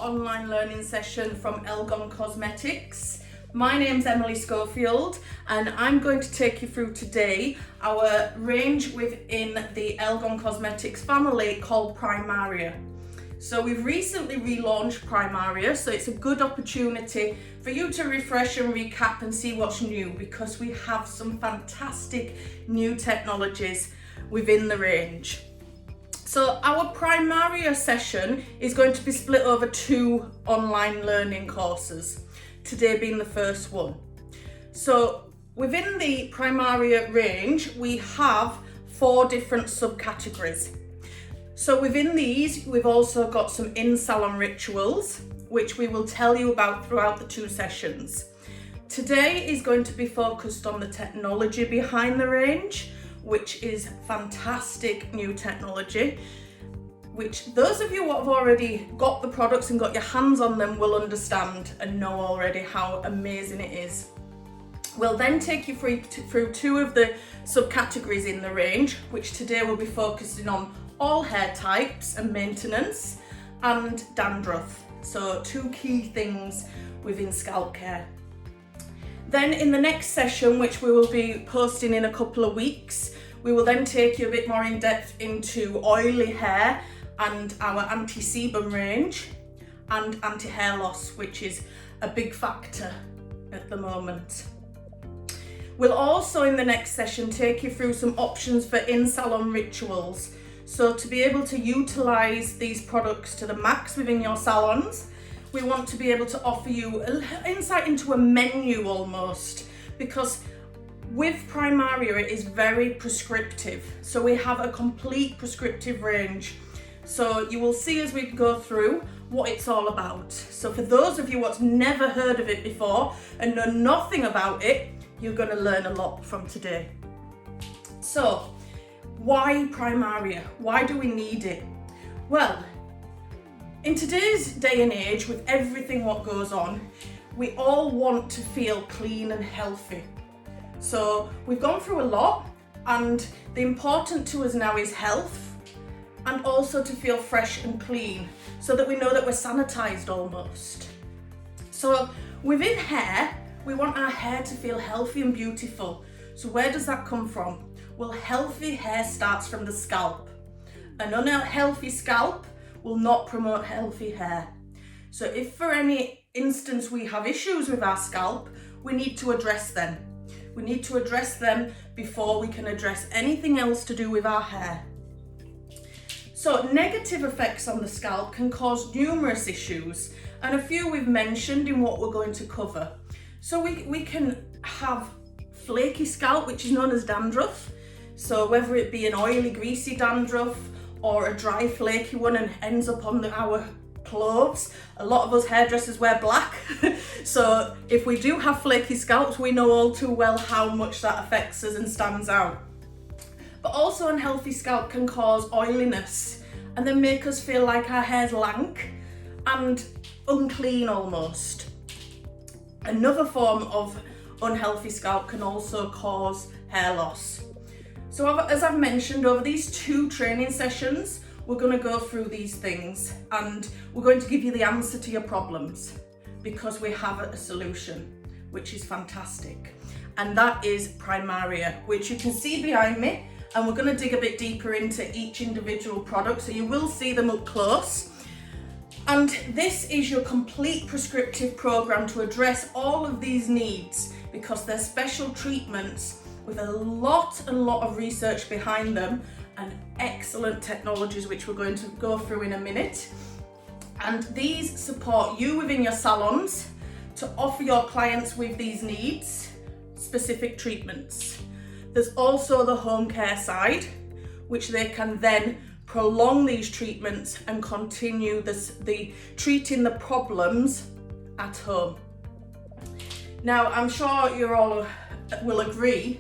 online learning session from Elgon Cosmetics. My name's Emily Schofield and I'm going to take you through today our range within the Elgon Cosmetics family called PRIMARIA. So we've recently relaunched PRIMARIA, so it's a good opportunity for you to refresh and recap and see what's new, because we have some fantastic new technologies within the range. So our PRIMARIA session is going to be split over 2 online learning courses, today being the first one. So within the PRIMARIA range, we have 4 different subcategories. So within these, we've also got some in-salon rituals, which we will tell you about throughout the 2 sessions. Today is going to be focused on the technology behind the range, which is fantastic new technology, which those of you who have already got the products and got your hands on them will understand and know already how amazing it is. We'll then take you through 2 of the subcategories in the range, which today will be focusing on all hair types and maintenance and dandruff. So 2 key things within scalp care. Then in the next session, which we will be posting in a couple of weeks, we will then take you a bit more in depth into oily hair and our anti-sebum range and anti-hair loss, which is a big factor at the moment. We'll also in the next session take you through some options for in-salon rituals. So to be able to utilise these products to the max within your salons, we want to be able to offer you an insight into a menu almost, because with PRIMARIA it is very prescriptive. So we have a complete prescriptive range. So you will see as we go through what it's all about. So for those of you who's never heard of it before and know nothing about it, you're going to learn a lot from today. So why PRIMARIA? Why do we need it? Well, in today's day and age, with everything what goes on, we all want to feel clean and healthy. So we've gone through a lot, and the important to us now is health and also to feel fresh and clean, so that we know that we're sanitized almost. So within hair, we want our hair to feel healthy and beautiful. So where does that come from? Well, healthy hair starts from the scalp. An unhealthy scalp will not promote healthy hair. So if for any instance we have issues with our scalp, we need to address them. We need to address them before we can address anything else to do with our hair. So negative effects on the scalp can cause numerous issues, and a few we've mentioned in what we're going to cover. So we can have flaky scalp, which is known as dandruff. So whether it be an oily, greasy dandruff or a dry, flaky one and ends up on our clothes. A lot of us hairdressers wear black. So if we do have flaky scalps, we know all too well how much that affects us and stands out. But also unhealthy scalp can cause oiliness and then make us feel like our hair's lank and unclean almost. Another form of unhealthy scalp can also cause hair loss. So as I've mentioned, over these 2 training sessions, we're going to go through these things and we're going to give you the answer to your problems, because we have a solution, which is fantastic. And that is PRIMARIA, which you can see behind me. And we're going to dig a bit deeper into each individual product, so you will see them up close. And this is your complete prescriptive program to address all of these needs, because they're special treatments with a lot of research behind them and excellent technologies, which we're going to go through in a minute. And these support you within your salons to offer your clients with these needs specific treatments. There's also the home care side, which they can then prolong these treatments and continue the treating the problems at home. Now, I'm sure you all will agree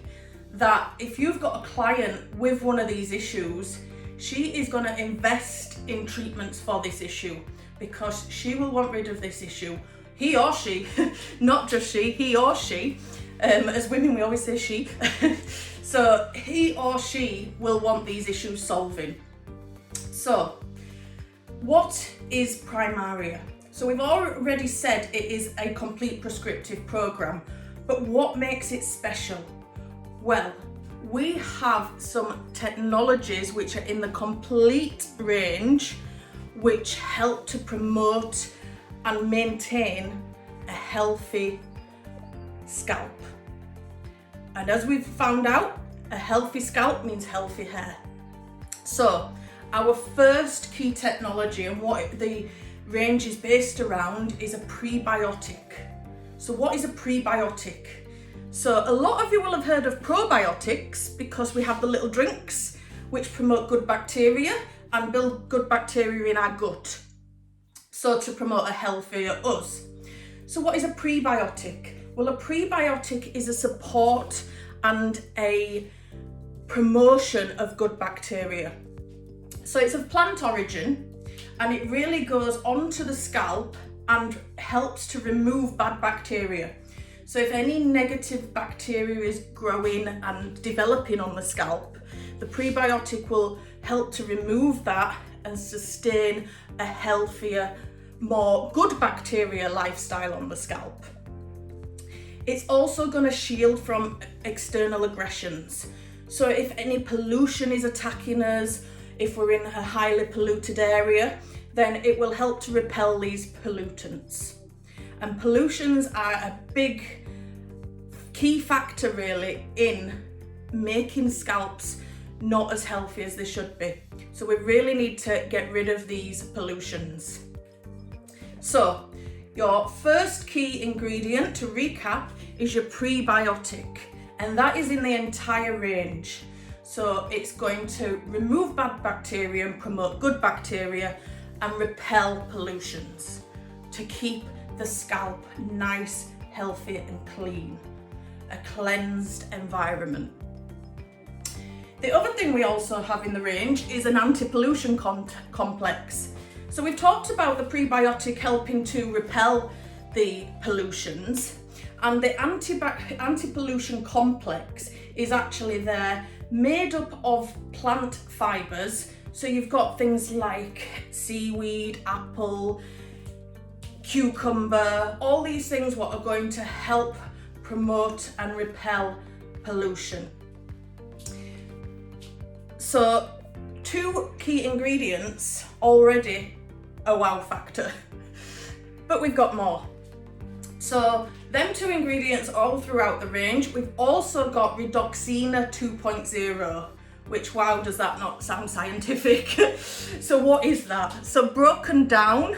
that if you've got a client with one of these issues, she is going to invest in treatments for this issue, because she will want rid of this issue. He or she, not just she, he or she. As women, we always say she. So he or she will want these issues solving. So what is PRIMARIA? So we've already said it is a complete prescriptive program, but what makes it special? Well, we have some technologies which are in the complete range, which help to promote and maintain a healthy scalp. And as we've found out, a healthy scalp means healthy hair. So our first key technology and what the range is based around is a prebiotic. So what is a prebiotic? So a lot of you will have heard of probiotics because we have the little drinks which promote good bacteria and build good bacteria in our gut. So to promote a healthier us. So what is a prebiotic? Well, a prebiotic is a support and a promotion of good bacteria. So it's of plant origin and it really goes onto the scalp and helps to remove bad bacteria. So if any negative bacteria is growing and developing on the scalp, the prebiotic will help to remove that and sustain a healthier, more good bacteria lifestyle on the scalp. It's also going to shield from external aggressions. So if any pollution is attacking us, if we're in a highly polluted area, then it will help to repel these pollutants. And pollutions are a big key factor really in making scalps not as healthy as they should be. So we really need to get rid of these pollutions. So your first key ingredient, to recap, is your prebiotic, and that is in the entire range. So it's going to remove bad bacteria and promote good bacteria and repel pollutions to keep the scalp nice, healthy and clean, a cleansed environment. The other thing we also have in the range is an anti-pollution complex. So we've talked about the prebiotic helping to repel the pollutions, and the anti-pollution complex is actually there, made up of plant fibres. So you've got things like seaweed, apple, cucumber, all these things what are going to help promote and repel pollution. So 2 key ingredients already a wow factor, but we've got more. So them 2 ingredients all throughout the range. We've also got Redoxina 2.0, which, wow, does that not sound scientific? So what is that? So broken down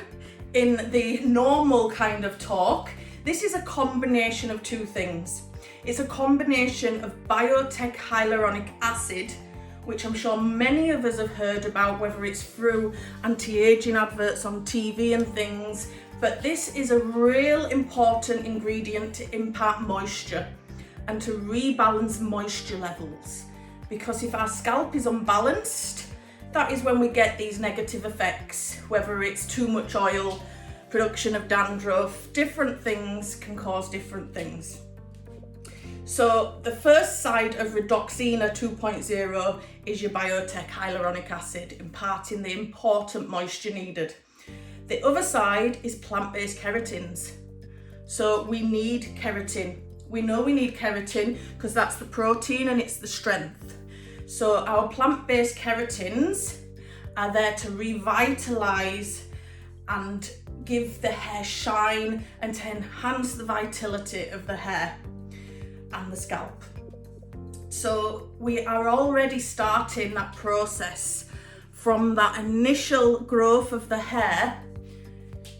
in the normal kind of talk, this is a combination of 2 things. It's a combination of biotech hyaluronic acid, which I'm sure many of us have heard about, whether it's through anti-aging adverts on TV and things, but this is a real important ingredient to impart moisture and to rebalance moisture levels. Because if our scalp is unbalanced, that is when we get these negative effects, whether it's too much oil, production of dandruff, different things can cause different things. So the first side of Redoxina 2.0 is your biotech hyaluronic acid, imparting the important moisture needed. The other side is plant-based keratins. So we need keratin. We know we need keratin because that's the protein and it's the strength. So our plant-based keratins are there to revitalize and give the hair shine and to enhance the vitality of the hair and the scalp. So we are already starting that process from that initial growth of the hair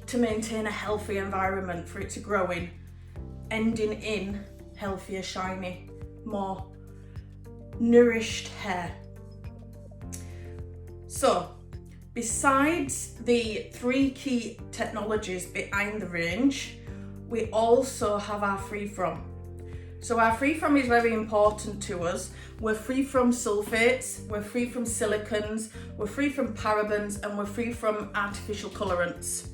to maintain a healthy environment for it to grow in, ending in healthier, shiny, more nourished hair. So besides the 3 key technologies behind the range, we also have our free from. So our free from is very important to us. We're free from sulfates, we're free from silicons, we're free from parabens, and we're free from artificial colorants.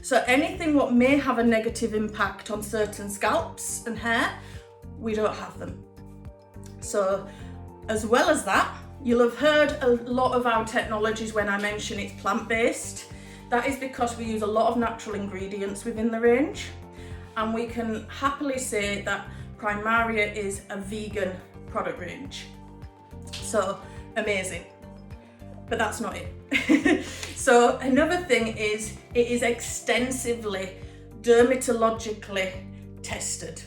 So anything what may have a negative impact on certain scalps and hair, we don't have them. So as well as that, you'll have heard a lot of our technologies when I mention it's plant-based. That is because we use a lot of natural ingredients within the range, and we can happily say that PRIMARIA is a vegan product range. So amazing, but that's not it. So another thing is it is extensively dermatologically tested.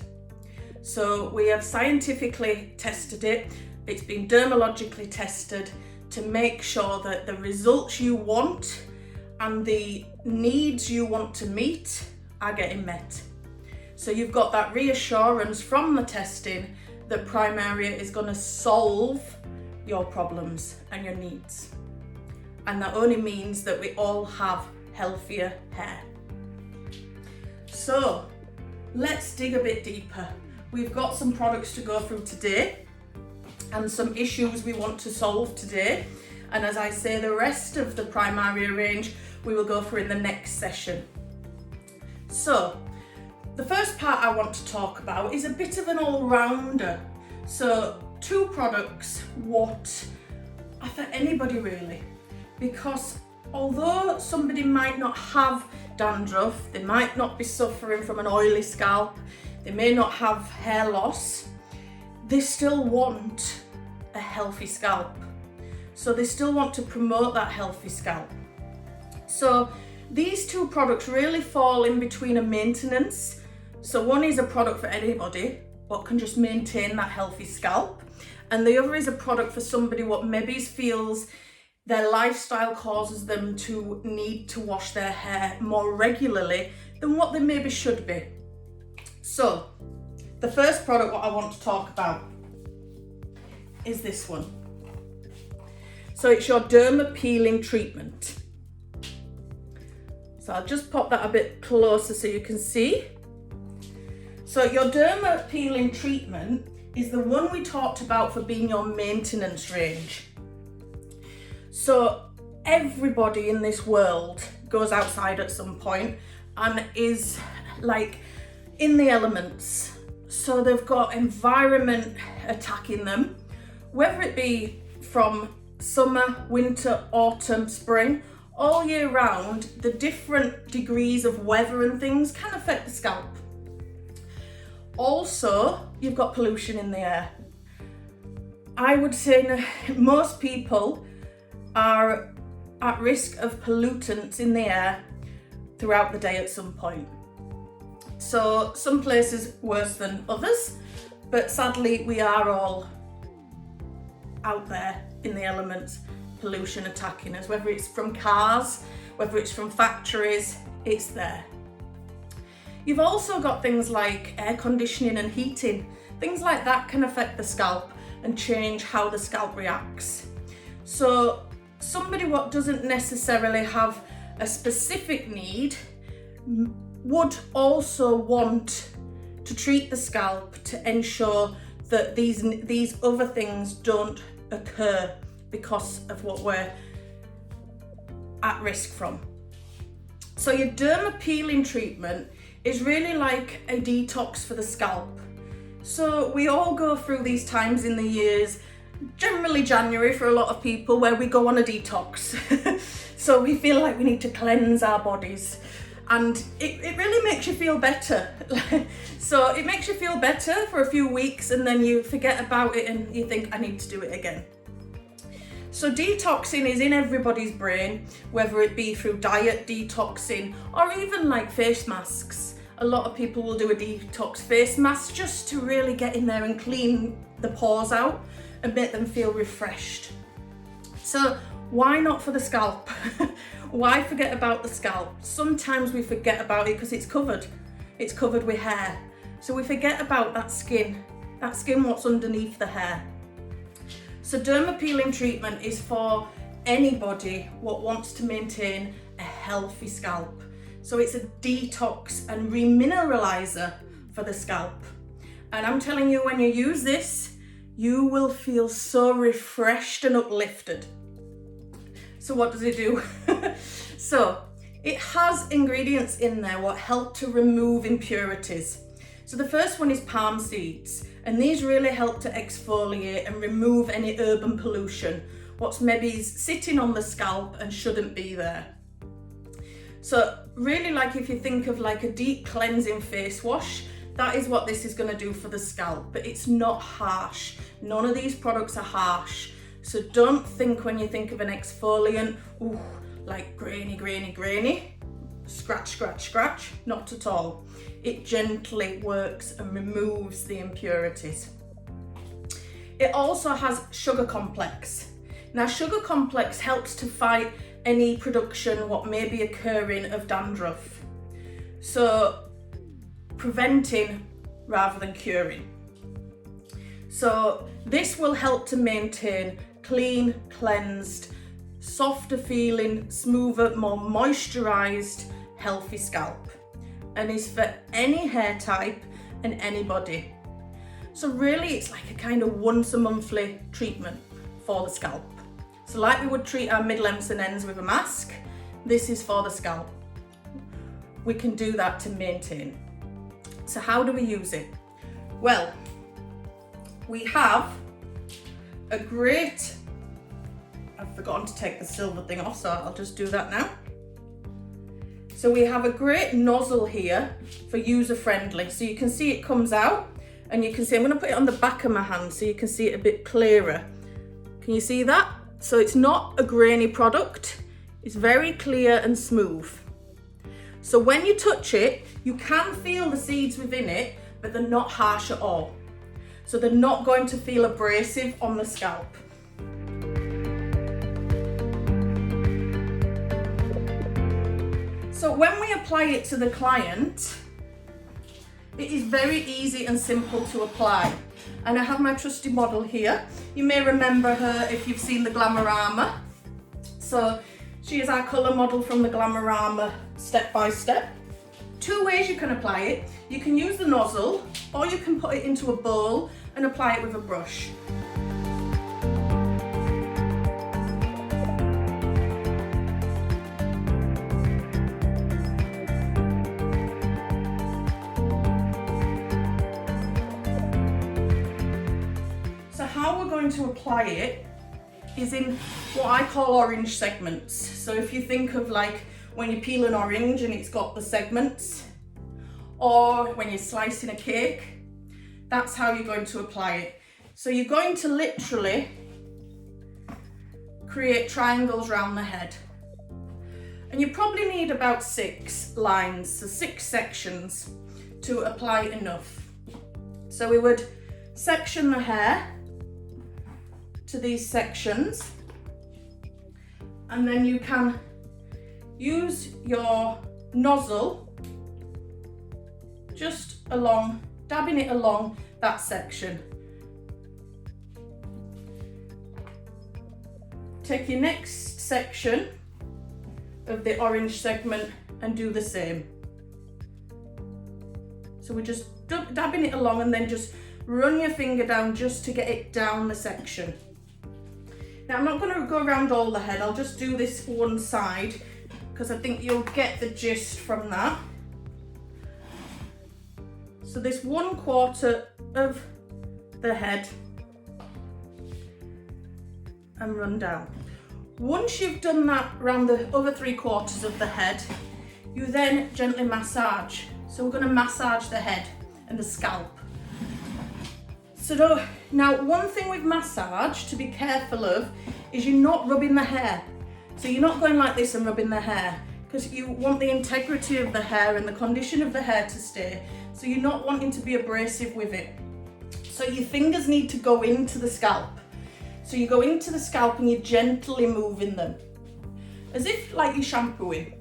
So we have scientifically tested it. It's been dermatologically tested to make sure that the results you want and the needs you want to meet are getting met. So you've got that reassurance from the testing that PRIMARIA is going to solve your problems and your needs. And that only means that we all have healthier hair. So let's dig a bit deeper. We've got some products to go through today and some issues we want to solve today. And as I say, the rest of the PRIMARIA range we will go through in the next session. So the first part I want to talk about is a bit of an all-rounder. So 2 products what are for anybody really, because although somebody might not have dandruff, they might not be suffering from an oily scalp, they may not have hair loss, they still want a healthy scalp. So they still want to promote that healthy scalp. So these 2 products really fall in between a maintenance. So one is a product for anybody what can just maintain that healthy scalp, and the other is a product for somebody what maybe feels their lifestyle causes them to need to wash their hair more regularly than what they maybe should be. So the first product what I want to talk about is this one. So it's your derma peeling treatment. So I'll just pop that a bit closer so you can see. So your derma peeling treatment is the one we talked about for being your maintenance range. So everybody in this world goes outside at some point and is like in the elements. So they've got environment attacking them, whether it be from summer, winter, autumn, spring, all year round, the different degrees of weather and things can affect the scalp. Also, you've got pollution in the air. I would say most people are at risk of pollutants in the air throughout the day at some point. So some places worse than others, but sadly we are all out there in the elements, pollution attacking us, whether it's from cars, whether it's from factories, it's there. You've also got things like air conditioning and heating. Things like that can affect the scalp and change how the scalp reacts. So somebody what doesn't necessarily have a specific need would also want to treat the scalp to ensure that these other things don't occur because of what we're at risk from. So your derma peeling treatment is really like a detox for the scalp. So we all go through these times in the years, generally January for a lot of people, where we go on a detox. So we feel like we need to cleanse our bodies, and it really makes you feel better. So it makes you feel better for a few weeks and then you forget about it and you think, I need to do it again. So detoxing is in everybody's brain, whether it be through diet detoxing or even like face masks. A lot of people will do a detox face mask just to really get in there and clean the pores out and make them feel refreshed. So why not for the scalp? Why forget about the scalp? Sometimes we forget about it because it's covered with hair. So we forget about that skin what's underneath the hair. So derma peeling treatment is for anybody what wants to maintain a healthy scalp. So it's a detox and remineralizer for the scalp. And I'm telling you, when you use this, you will feel so refreshed and uplifted. So what does it do? So it has ingredients in there what help to remove impurities. So the first one is palm seeds, and these really help to exfoliate and remove any urban pollution, what's maybe sitting on the scalp and shouldn't be there. So really, like if you think of like a deep cleansing face wash, that is what this is going to do for the scalp, but it's not harsh. None of these products are harsh. So don't think when you think of an exfoliant, ooh, like grainy, scratch, not at all. It gently works and removes the impurities. It also has sugar complex. Now sugar complex helps to fight any production what may be occurring of dandruff. So preventing rather than curing. So this will help to maintain clean, cleansed, softer feeling, smoother, more moisturized, healthy scalp, and is for any hair type and any body. So really it's like a kind of once a monthly treatment for the scalp. So like we would treat our mid-lengths and ends with a mask, this is for the scalp. We can do that to maintain. So how do we use it? Well, we have a great, I've forgotten to take the silver thing off, so I'll just do that now. So we have a great nozzle here for user friendly. So you can see it comes out, and you can see, I'm going to put it on the back of my hand so you can see it a bit clearer. Can you see that? So it's not a grainy product, it's very clear and smooth. So when you touch it, you can feel the seeds within it, but they're not harsh at all. So they're not going to feel abrasive on the scalp. So when we apply it to the client, it is very easy and simple to apply. And I have my trusty model here. You may remember her if you've seen the Glamorama. So she is our colour model from the Glamorama step by step. Two ways you can apply it. You can use the nozzle, or you can put it into a bowl and apply it with a brush. To apply it is in what I call orange segments. So if you think of like when you peel an orange and it's got the segments, or when you're slicing a cake, that's how you're going to apply it. So you're going to literally create triangles around the head, and you probably need about 6 lines, so 6 sections to apply enough. So we would section the hair to these sections, and then you can use your nozzle just along, dabbing it along that section. Take your next section of the orange segment and do the same. So we're just dabbing it along, and then just run your finger down just to get it down the section. Now I'm not going to go around all the head, I'll just do this one side because I think you'll get the gist from that. So this 1/4 of the head and run down. Once you've done that around the other 3/4 of the head, you then gently massage. So we're going to massage the head and the scalp. So now one thing with massage to be careful of is you're not rubbing the hair. So you're not going like this and rubbing the hair, because you want the integrity of the hair and the condition of the hair to stay. So you're not wanting to be abrasive with it. So your fingers need to go into the scalp. So you go into the scalp and you're gently moving them, as if like you're shampooing.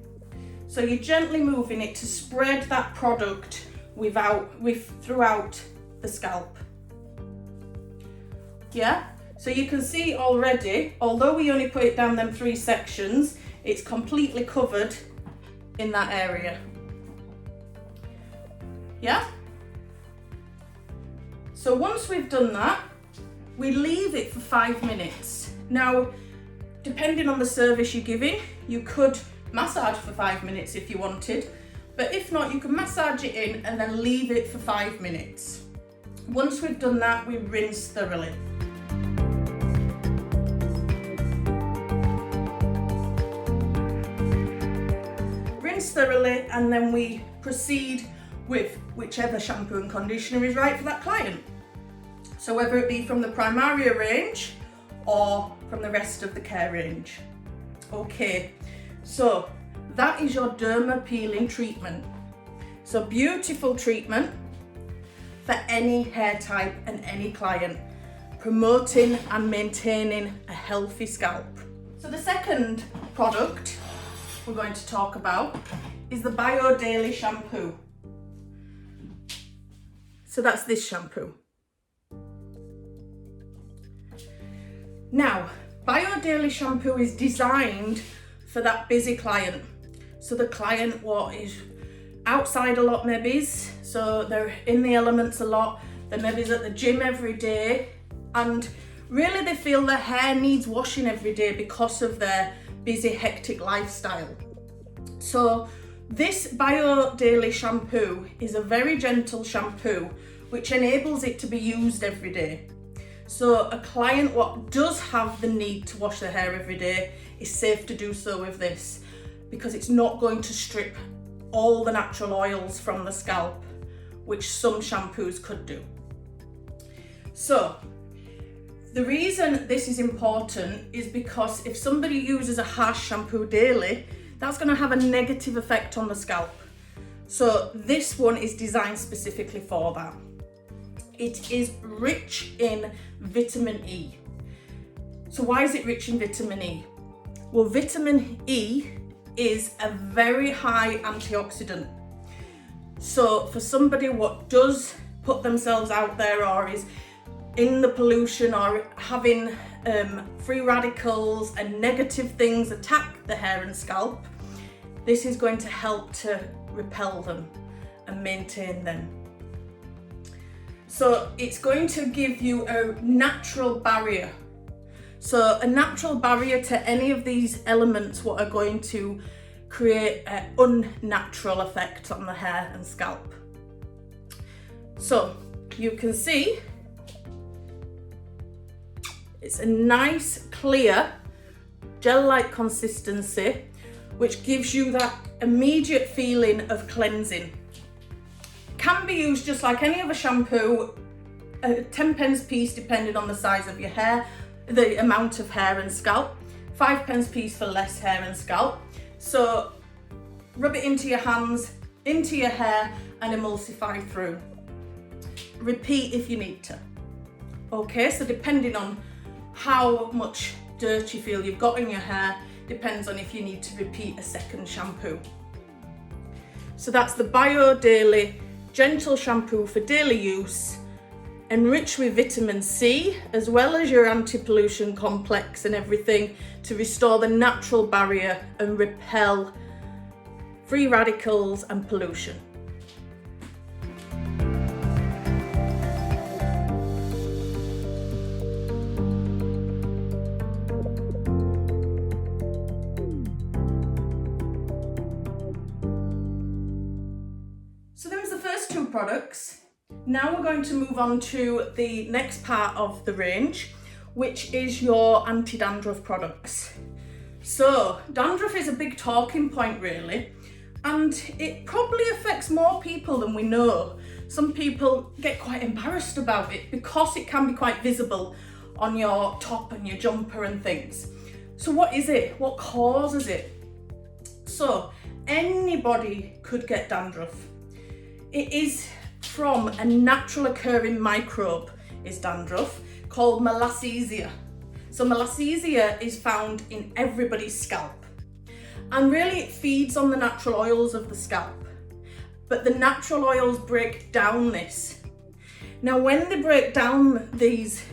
So you're gently moving it to spread that product throughout the scalp. Yeah, so you can see already, although we only put it down them 3 sections, it's completely covered in that area. Yeah? So once we've done that, we leave it for 5 minutes. Now, depending on the service you're giving, you could massage for 5 minutes if you wanted, but if not, you can massage it in and then leave it for 5 minutes. Once we've done that, we rinse thoroughly. thoroughly, and then we proceed with whichever shampoo and conditioner is right for that client. So whether it be from the Primaria range or from the rest of the care range. Okay, so that is your derma peeling treatment. So beautiful treatment for any hair type and any client, promoting and maintaining a healthy scalp. So the second product we're going to talk about is the Bio Daily shampoo. So that's this shampoo. Now, Bio Daily shampoo is designed for that busy client. So the client what is outside a lot maybe, so they're in the elements a lot, they're maybe at the gym every day, and really they feel their hair needs washing every day because of their busy, hectic lifestyle. So this Bio Daily shampoo is a very gentle shampoo which enables it to be used every day. So a client what does have the need to wash their hair every day is safe to do so with this, because it's not going to strip all the natural oils from the scalp, which some shampoos could do. So the reason this is important is because if somebody uses a harsh shampoo daily, that's going to have a negative effect on the scalp. So this one is designed specifically for that. It is rich in vitamin E. So why is it rich in vitamin E? Well, vitamin E is a very high antioxidant. So for somebody what does put themselves out there or is in the pollution or having free radicals and negative things attack the hair and scalp, this is going to help to repel them and maintain them. So it's going to give you a natural barrier. So a natural barrier to any of these elements what are going to create an unnatural effect on the hair and scalp. So you can see it's a nice clear gel-like consistency which gives you that immediate feeling of cleansing. Can be used just like any other shampoo, 10 pence piece depending on the size of your hair, the amount of hair and scalp, 5 pence piece for less hair and scalp. So rub it into your hands, into your hair and emulsify through. Repeat if you need to. Okay, so depending on how much dirt you feel you've got in your hair, depends on if you need to repeat a second shampoo. So that's the Bio Daily Gentle Shampoo for daily use, enriched with vitamin C as well as your anti-pollution complex and everything to restore the natural barrier and repel free radicals and pollution. So them was the first two products. Now we're going to move on to the next part of the range, which is your anti-dandruff products. So dandruff is a big talking point really, and it probably affects more people than we know. Some people get quite embarrassed about it because it can be quite visible on your top and your jumper and things. So what is it? What causes it? So anybody could get dandruff. It is from a natural occurring microbe is dandruff called Malassezia. So Malassezia is found in everybody's scalp, and really it feeds on the natural oils of the scalp, but the natural oils break down this. Now when they break down these,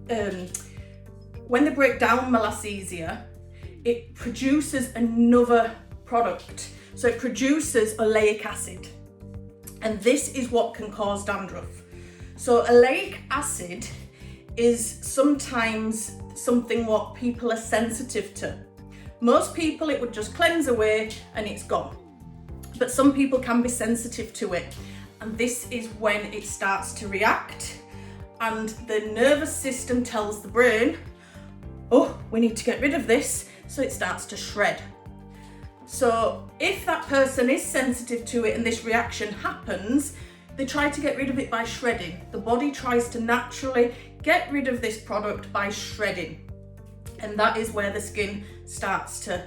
when they break down Malassezia, it produces another product. So it produces oleic acid. And this is what can cause dandruff. So oleic acid is sometimes something what people are sensitive to. Most people it would just cleanse away and it's gone. But some people can be sensitive to it. And this is when it starts to react and the nervous system tells the brain, oh, we need to get rid of this. So it starts to shred. So if that person is sensitive to it and this reaction happens, they try to get rid of it by shredding. The body tries to naturally get rid of this product by shredding. And that is where the skin starts to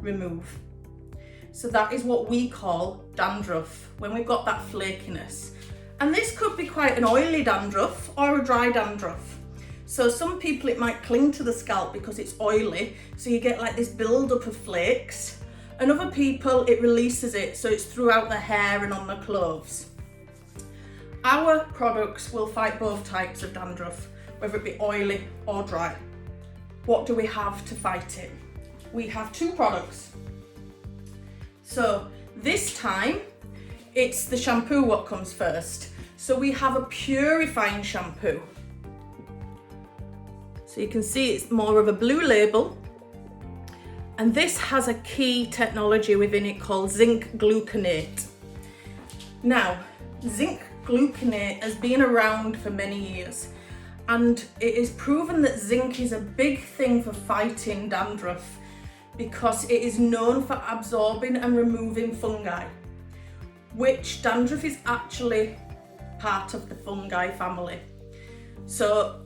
remove. So that is what we call dandruff, when we've got that flakiness. And this could be quite an oily dandruff or a dry dandruff. So some people, it might cling to the scalp because it's oily, so you get like this build-up of flakes. And other people, it releases it, so it's throughout the hair and on the clothes. Our products will fight both types of dandruff, whether it be oily or dry. What do we have to fight it? We have two products. So this time, it's the shampoo what comes first. So we have a purifying shampoo. So you can see it's more of a blue label. And this has a key technology within it called zinc gluconate. Now, zinc gluconate has been around for many years, and it is proven that zinc is a big thing for fighting dandruff because it is known for absorbing and removing fungi, which dandruff is actually part of the fungi family. So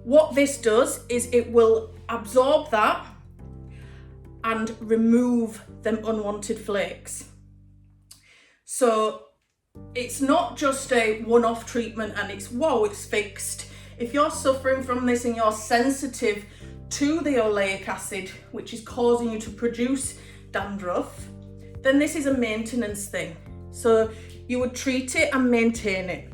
what this does is it will absorb that and remove them unwanted flakes. So it's not just a one-off treatment and it's fixed. If you're suffering from this and you're sensitive to the oleic acid, which is causing you to produce dandruff, then this is a maintenance thing. So you would treat it and maintain it.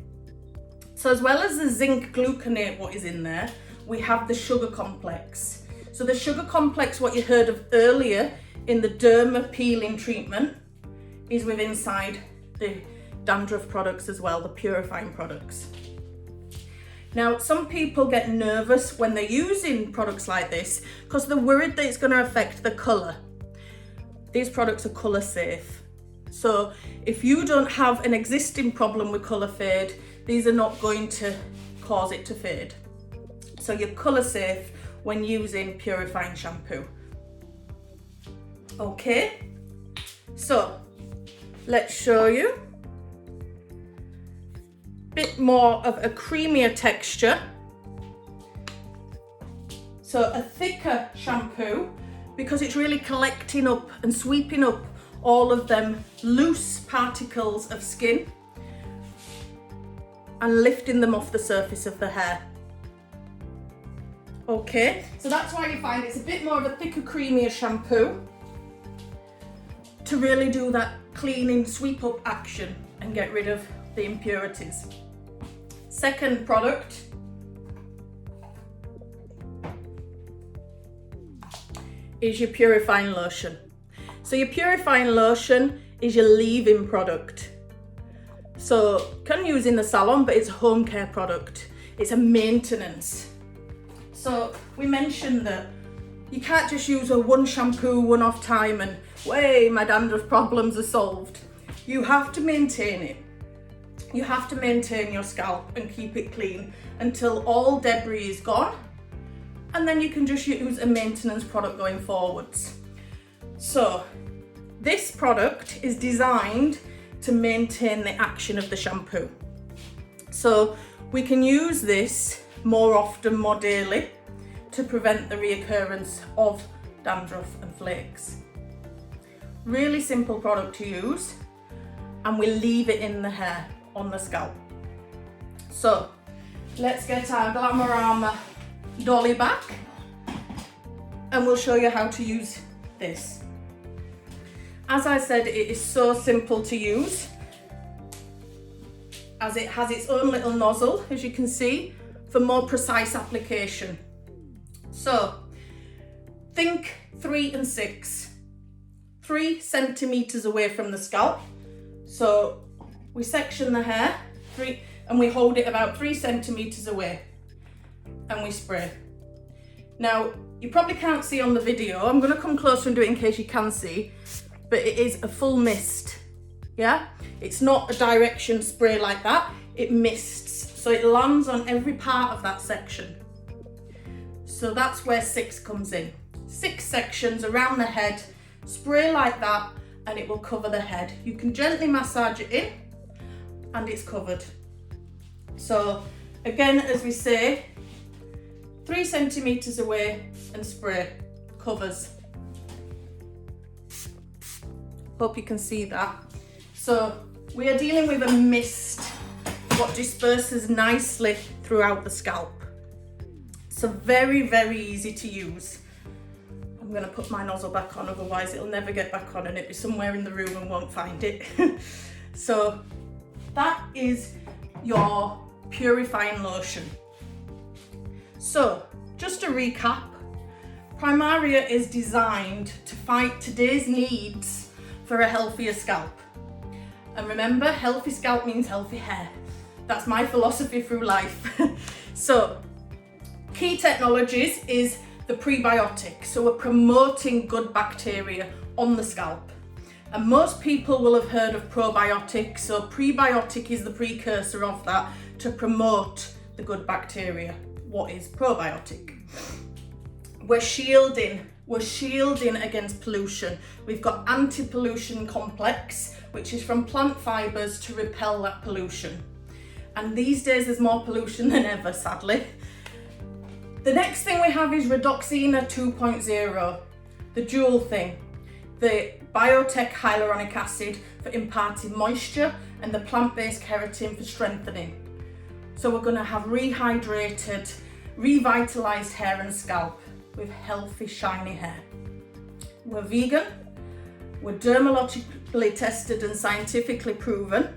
So as well as the zinc gluconate, what is in there, we have the sugar complex. So the sugar complex, what you heard of earlier in the derma peeling treatment, is within inside the dandruff products as well, the purifying products. Now, some people get nervous when they're using products like this because they're worried that it's going to affect the colour. These products are colour safe. So if you don't have an existing problem with colour fade, these are not going to cause it to fade. So you're colour safe when using purifying shampoo. Okay, so let's show you a bit more of a creamier texture. So a thicker shampoo because it's really collecting up and sweeping up all of them loose particles of skin and lifting them off the surface of the hair. Okay, so that's why you find it's a bit more of a thicker, creamier shampoo to really do that cleaning, sweep up action and get rid of the impurities. Second product is your purifying lotion. So your purifying lotion is your leave-in product. So you can use in the salon, but it's a home care product. It's a maintenance. So we mentioned that you can't just use a one shampoo, one-off time and, way, my dandruff problems are solved. You have to maintain it. You have to maintain your scalp and keep it clean until all debris is gone. And then you can just use a maintenance product going forwards. So this product is designed to maintain the action of the shampoo. So we can use this more often, more daily, to prevent the reoccurrence of dandruff and flakes. Really simple product to use, and we leave it in the hair, on the scalp. So let's get our Glamorama dolly back and we'll show you how to use this. As I said, it is so simple to use as it has its own little nozzle, as you can see, for more precise application. So think 3 and 6, 3 centimeters away from the scalp. So we section the hair and we hold it about 3 centimeters away and we spray. Now, you probably can't see on the video. I'm going to come closer and do it in case you can see, but it is a full mist. Yeah, it's not a direction spray like that. It mists, so it lands on every part of that section. So that's where 6 comes in. 6 sections around the head Spray like that and it will cover the head. You can gently massage it in and it's covered. So again, as we say, 3 centimeters away and spray, covers. Hope you can see that. So we are dealing with a mist, what disperses nicely throughout the scalp. So very, very easy to use. I'm going to put my nozzle back on, otherwise it'll never get back on and it'll be somewhere in the room and won't find it. So that is your purifying lotion. So just to recap, Primaria is designed to fight today's needs for a healthier scalp. And remember, healthy scalp means healthy hair. That's my philosophy through life. So key technologies is the prebiotic. So we're promoting good bacteria on the scalp. And most people will have heard of probiotics. So prebiotic is the precursor of that to promote the good bacteria. What is probiotic? We're shielding against pollution. We've got anti-pollution complex, which is from plant fibres to repel that pollution. And these days there's more pollution than ever, sadly. The next thing we have is Redoxina 2.0, the dual thing. The biotech hyaluronic acid for imparting moisture and the plant-based keratin for strengthening. So we're going to have rehydrated, revitalised hair and scalp with healthy, shiny hair. We're vegan, we're dermatologically tested and scientifically proven,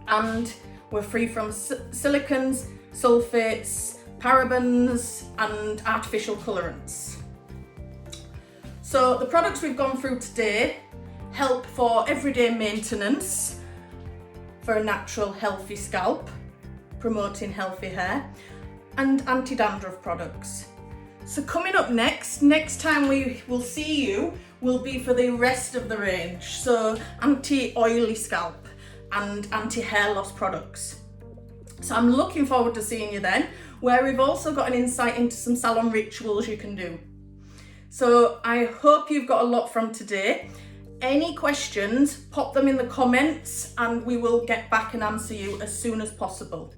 and we're free from silicons, sulfates, parabens and artificial colorants. So the products we've gone through today help for everyday maintenance for a natural healthy scalp, promoting healthy hair, and anti-dandruff products. So coming up next time we will see you will be for the rest of the range. So anti-oily scalp and anti-hair loss products. So I'm looking forward to seeing you then, where we've also got an insight into some salon rituals you can do. So I hope you've got a lot from today. Any questions, pop them in the comments and we will get back and answer you as soon as possible.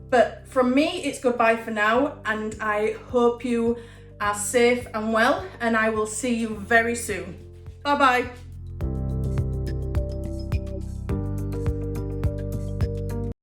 But from me, it's goodbye for now, and I hope you are safe and well, and I will see you very soon. Bye bye.